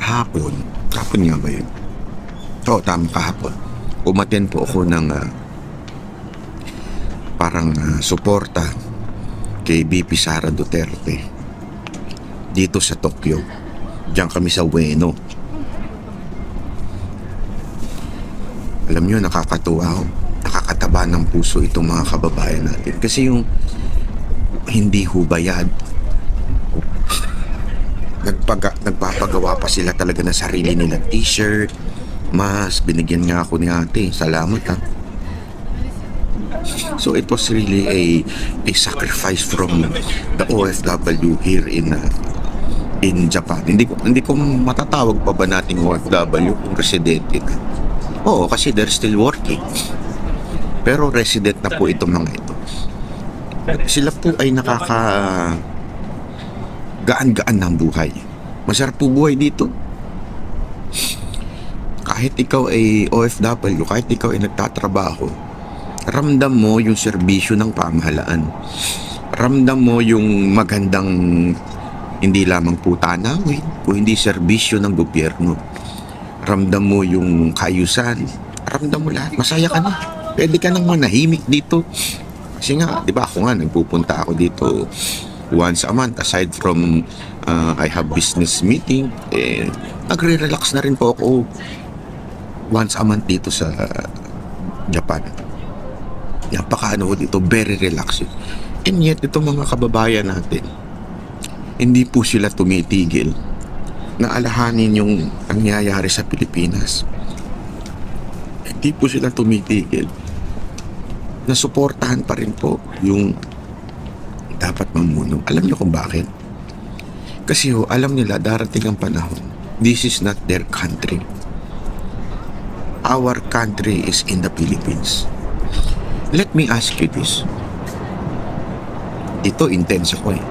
Kahapon nga ba yun? Oo, tama, kahapon. Umaten po ako ng parang suporta kay VP Sara Duterte dito sa Tokyo. Diyan kami sa Ueno. Alam nyo, nakakatuwa ako. Nakakataba ng puso itong mga kababayan natin. Kasi yung hindi hubayad, nagpapagawa pa sila talaga ng sarili nilang t-shirt, mask. Binigyan nga ako ni ate. Salamat ha. So it was really a sacrifice from the OFW here in Japan. Hindi ko matatawag pa ba nating OFW kung residente na. Oo, kasi they're still working. Pero resident na po itong mga ito. Sila po ay gaan-gaan ng buhay. Masarap po buhay dito. Kahit ikaw ay OFW, kahit ikaw ay nagtatrabaho, ramdam mo yung serbisyo ng pamahalaan. Ramdam mo yung magandang hindi lamang po tanawin, o hindi serbisyo ng gobyerno. Ramdam mo yung kaayusan. Ramdam mo lahat. Masaya ka na. Pwede ka nang manahimik dito. Kasi nga, di ba ako nga, nagpupunta ako dito once a month. Aside from I have business meeting, nagre-relax na rin po ako once a month dito sa Japan. Napaka-ano dito, very relaxing. And yet, itong mga kababayan natin, hindi po sila tumitigil na alahanin yung nangyayari sa Pilipinas. Hindi po sila tumitigil na suportahan pa rin po yung dapat mamuno. Alam niyo kung bakit? Kasi alam nila darating ang panahon, this is not their country. Our country is in the Philippines. Let me ask you this. Ito, intense ako eh.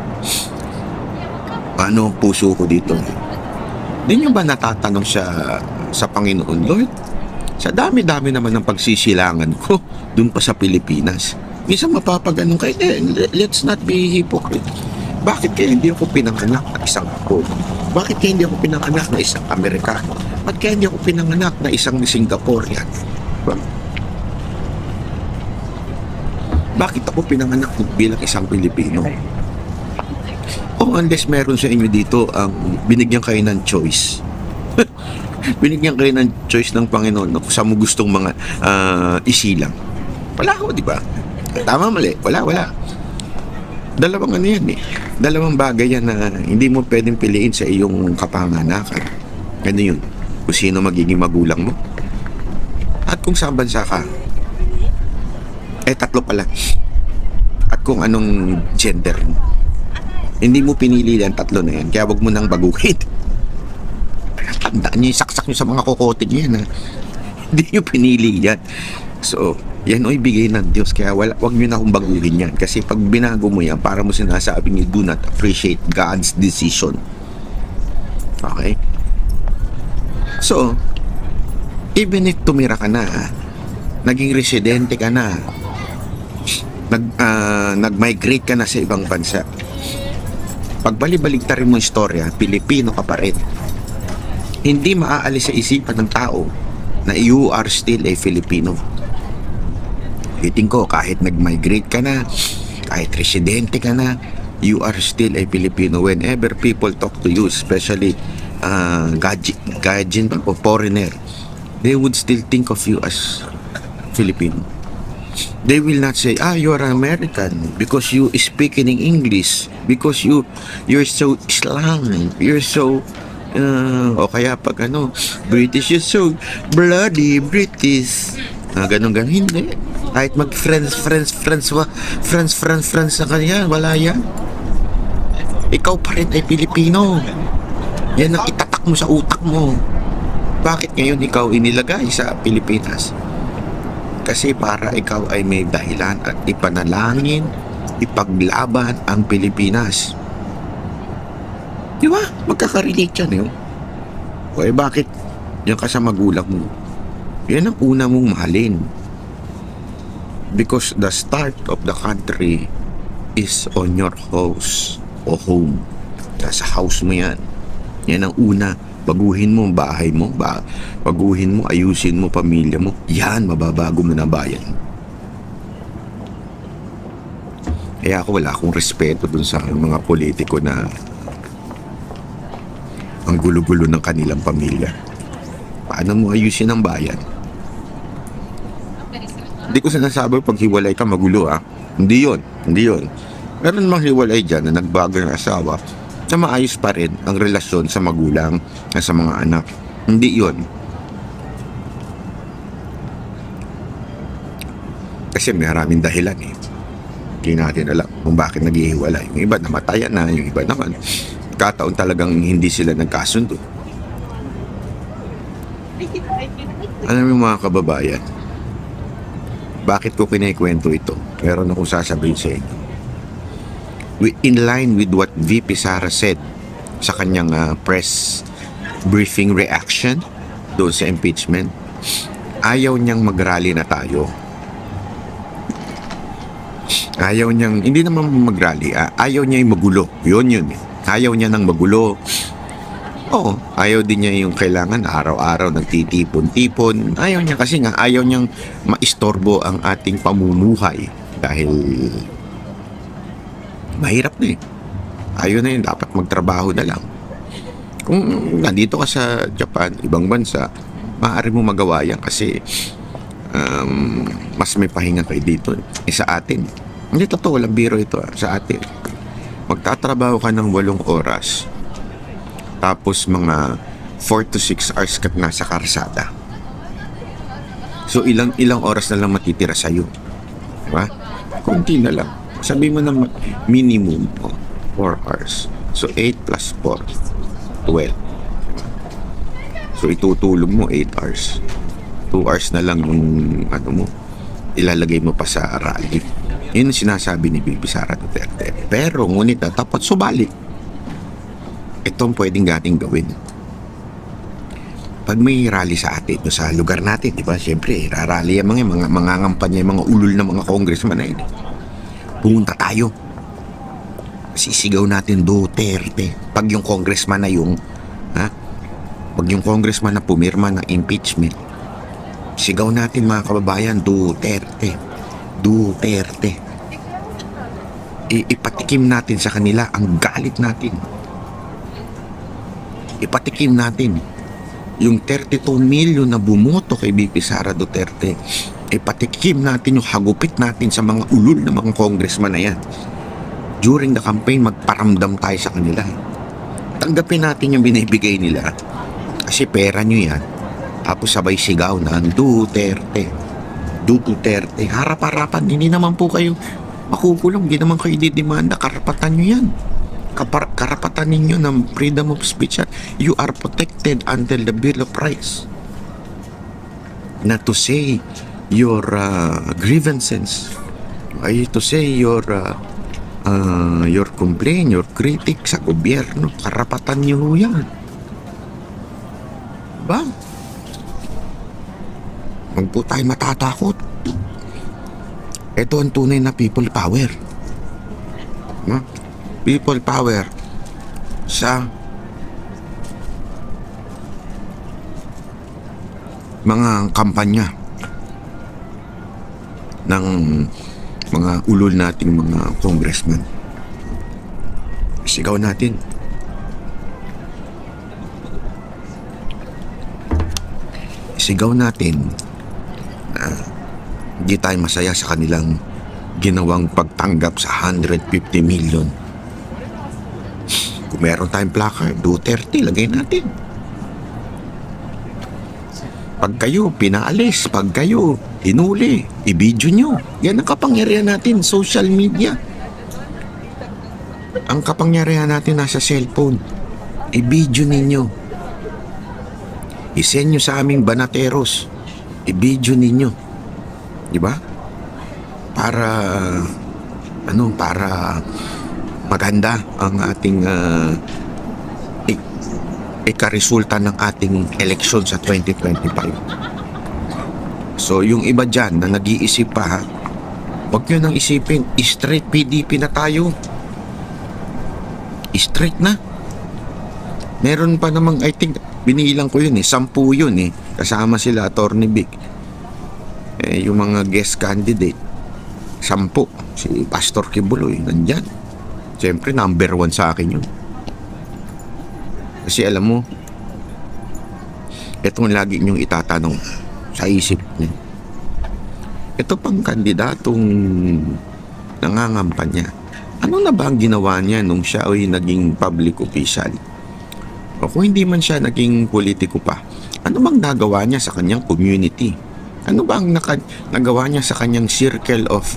Paano ang puso ko dito? Hindi nyo ba natatanong sa Panginoon, Lord? Sa dami-dami naman ng pagsisilangan ko dun pa sa Pilipinas. Minsan mapapaganong kayo, let's not be hypocrite. Bakit kaya hindi ako pinanganak na isang Hapon? Bakit kaya hindi ako pinanganak na isang Amerikano? Bakit kaya hindi ako pinanganak na isang Singaporean? Bakit ako pinanganak bilang isang Pilipino? O unless meron sa inyo dito ang binigyan kayo ng choice. Binigyan kayo ng choice ng Panginoon kung saan mo gustong mga isilang. Wala ho, di ba? Tama, mali. Wala. Dalawang ano yan eh. Dalawang bagay yan na hindi mo pwedeng piliin sa iyong kapanganakan. Ano yun? Kung sino magiging magulang mo. At kung saan bansa ka. Tatlo pala. At kung anong gender mo. Hindi mo pinili yan, tatlo na yan. Kaya wag mo nang baguhin. Tandaan nyo, saksak nyo sa mga kokote nyo yan. Ha? Hindi nyo pinili yan. So, yan o ibigay ng Diyos. Kaya wag nyo na akong baguhin yan. Kasi pag binago mo yan, para mo sinasabi nyo, do not appreciate God's decision. Okay? So, even if tumira ka na, naging residente ka na, nag-migrate ka na sa ibang bansa, pagbalik-baliktarin mo yung istorya, Pilipino ka pa rin. Hindi maaalis sa isipan ng tao na you are still a Filipino. Hiting ko, kahit nag-migrate ka na, kahit residente ka na, you are still a Filipino. Whenever people talk to you, especially Gajin o foreigner, they would still think of you as Filipino. They will not say, you're American because you speak in English, because you're so slang, you're so o kaya pag British, you're so bloody British. Ganun. Hindi. Kahit mag-friends na kanya, wala yan. Ikaw pa rin ay Pilipino. Yan ang itatak mo sa utak mo. Bakit ngayon ikaw inilagay sa Pilipinas? Kasi para ikaw ay may dahilan at ipanalangin, ipaglaban ang Pilipinas. Di ba? Magkakarelate yan yun. O bakit yan ka sa magulang mo? Yan ang una mong mahalin. Because the start of the country is on your house o home. Sa house mo yan. Yan ang una Baguhin mo ang bahay mo, baguhin mo, ayusin mo pamilya mo. Yan, mababago mo na bayan. Kaya ako wala akong respeto dun sa mga politiko na ang gulo-gulo ng kanilang pamilya. Paano mo ayusin ang bayan? Hindi ko sinasabi pag hiwalay ka magulo Hindi yun. Meron namang hiwalay dyan na nagbago ng asawa na maayos pa rin ang relasyon sa magulang at sa mga anak. Hindi yun. Kasi maraming dahilan Hindi natin alam kung bakit naghihiwalay. Yung iba namatayan na, yung iba naman kataon talagang hindi sila nagkasundo. Alam mo mga kababayan, bakit ko kinikwento ito? Meron akong sasabihin sa inyo. In line with what VP Sara said sa kanyang press briefing reaction doon sa impeachment, ayaw niyang mag-rally na tayo. Ayaw niyang, hindi naman mag-rally, ayaw niya yung magulo. Yun. Ayaw niya ng magulo. Oo, ayaw din niya yung kailangan araw-araw nagtitipon-tipon. Ayaw niya kasi nga ayaw niyang maistorbo ang ating pamumuhay dahil mahirap na Ayaw na yun, dapat magtrabaho na lang. Kung nandito ka sa Japan, ibang bansa, maaari mo magawa yan kasi mas may pahinga kayo dito. Sa atin, hindi totoo, walang biro ito sa atin. Magtatrabaho ka ng 8 oras tapos mga 4 to 6 hours ka nasa karsada. So ilang oras na lang matitira sa'yo, diba? Kunti na lang. Sabi mo na minimum 4 hours. So 8 plus 4 12. So itutulog mo 8 hours. 2 hours na lang yung mo ilalagay mo pa sa rally. Yun ang sinasabi ni Bibi Sara Duterte. Pero ngunit dapat subali. Ito ang pwedeng nating gawin. Pag may rally sa atin, sa lugar natin, di ba? Siyempre, rarally yung mga mangangampanya, yung mga ulul na mga congressman na yun. Pumunta tayo. Sisigaw natin Duterte. Pag yung congressman na pag yung congressman na pumirma ng impeachment, sigaw natin mga kababayan, Duterte. Ipatikim natin sa kanila ang galit natin. Ipatikim natin yung 32 million na bumoto kay BP Sara Duterte. Ipatikim natin yung hagupit natin sa mga ulul na mga congressman na yan. During the campaign, magparamdam tayo sa kanila. Tanggapin natin yung binibigay nila kasi pera nyo yan. Tapos sabay sigaw na Duterte. Harap-harapan, hindi naman po kayo makukulong, hindi naman kayo didemanda, karapatan nyo yan. Karapatan ninyo ng freedom of speech. You are protected under the Bill of Rights. Not to say your grievances, to say your complaint, your critic sa gobyerno, karapatan nyo yan. Ba? Huwag po tayo matatakot. Ito ang tunay na people power. People power sa mga kampanya ng mga ulol nating mga congressman. Sigaw natin. Sigaw natin na hindi tayo masaya sa kanilang ginawang pagtanggap sa 150 million. Kung meron tayong placard, Duterte, lagay natin. Pag kayo pinaalis, pag kayo hinuli, i-video nyo. Yan ang kapangyarihan natin, social media. Ang kapangyarihan natin nasa cellphone. I-video ninyo. I-send nyo sa aming banateros. I-video ninyo. Diba? Para maganda ang ating ikaresulta ng ating eleksyon sa 2025. So yung iba dyan na nag-iisip pa, huwag nyo nang isipin, straight PDP na tayo. Straight na. Meron pa namang, I think Binilang ko yun 10 yun kasama sila Attorney Vic. Yung mga guest candidate 10. Si Pastor Kibuloy nandyan. Siyempre number 1 sa akin yun. Kasi alam mo, itong lagi niyong itatanong sa isip niya, ito pang kandidatong nangangampanya, ano na ba ang ginawa niya nung siya ay naging public official? O kung hindi man siya naging politiko pa, ano bang nagawa niya sa kanyang community? Ano ba ang nagawa niya sa kanyang circle of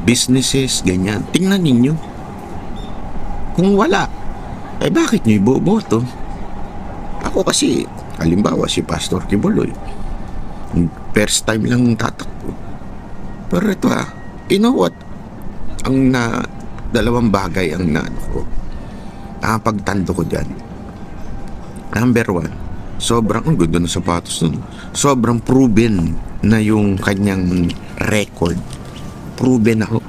businesses, ganyan? Tingnan ninyo. Kung wala, bakit niyo iboboto? Ako kasi, halimbawa si Pastor Kibuloy, first time lang tatakbo. Pero ito you know what? Ang dalawang bagay ang nakapagtando ko dyan. Number 1, sobrang, ang ganda ng sapatos nun. Sobrang proven na yung kanyang record. Proven ako.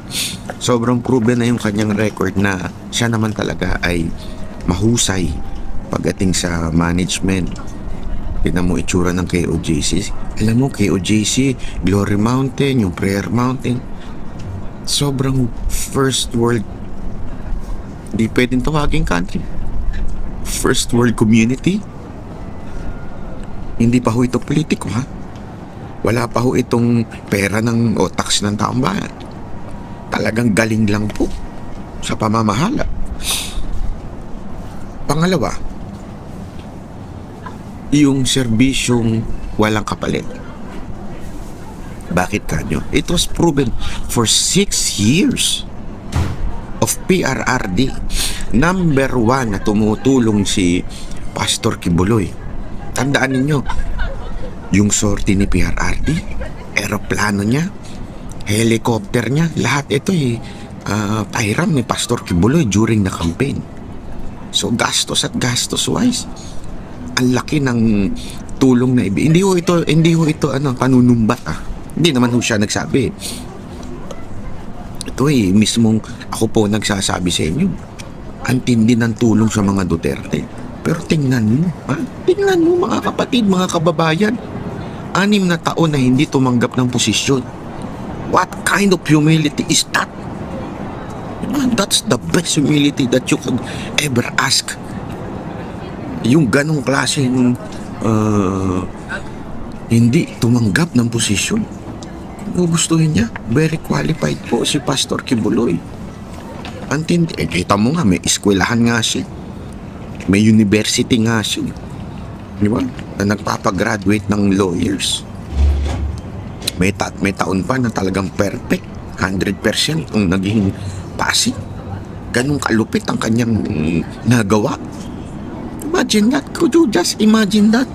Sobrang proven na yung kanyang record na siya naman talaga ay mahusay pagdating sa management. Tignan mo itsura ng KOJC. Alam mo, KOJC, Glory Mountain, yung Prayer Mountain, sobrang first world, di pwedeng tawaging country, first world community. Hindi pa ho ito politiko, ha? Wala pa ho itong pera ng o tax ng taong bayan. Talagang galing lang po sa pamamahala. Pangalawa, yung serbisyong walang kapalit. Bakit kanyo? It was proven for 6 years of PRRD. Number 1 na tumutulong si Pastor Kibuloy. Tandaan ninyo, yung sortie ni PRRD, eroplano niya, helicopter niya, lahat ito pahiram ni Pastor Kibuloy during the campaign. So gastos at gastos wise, ang laki ng tulong na hindi ho ito panunumbat Hindi naman ho siya nagsabi. Ito mismong ako po nagsasabi sa inyo. Ang tindi ng tulong sa mga Duterte. Pero tingnan mo, tingnan mo mga kapatid, mga kababayan. 6 na taon na hindi tumanggap ng posisyon. What kind of humility is that? That's the best humility that you could ever ask. Yung ganong klaseng hindi tumanggap ng posisyon. Gugustuhin niya. Very qualified po si Pastor Kibuloy. Antindi. Kita mo nga, may eskwelahan nga siya. May university nga siya. Di ba? Na nagpapagraduate ng lawyers. May taon pa na talagang perfect. 100% ang naging passing. Ganong kalupit ang kanyang nagawa. Imagine that. Could you just imagine that?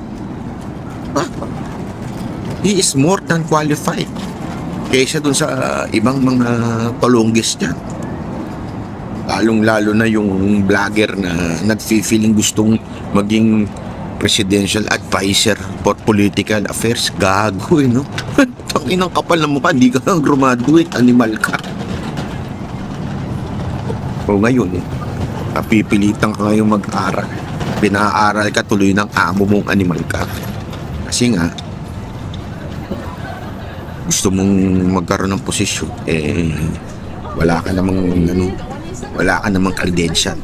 He is more than qualified kaysa dun sa ibang mga palonggis niya. Lalong-lalo na yung vlogger na nag-feeling gustong maging presidential advisor for political affairs. Gago no? Tanginang kapal na mukha, hindi ka graduate, animal ka. O ngayon, napipilitan ka ngayong mag-aral. Pinaaral ka tuloy ng amo mong animal ka. Kasi nga, gusto mong magkaroon ng posisyon, wala ka namang credential.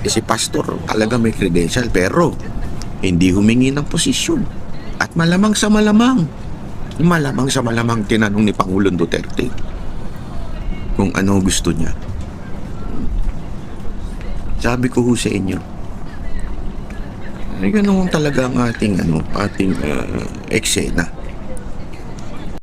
Si pastor talaga may credential pero hindi humingi ng posisyon. At malamang sa malamang tinanong ni Pangulong Duterte kung ano gusto niya. Sabi ko sa inyo, ganun talaga ang ating eksena.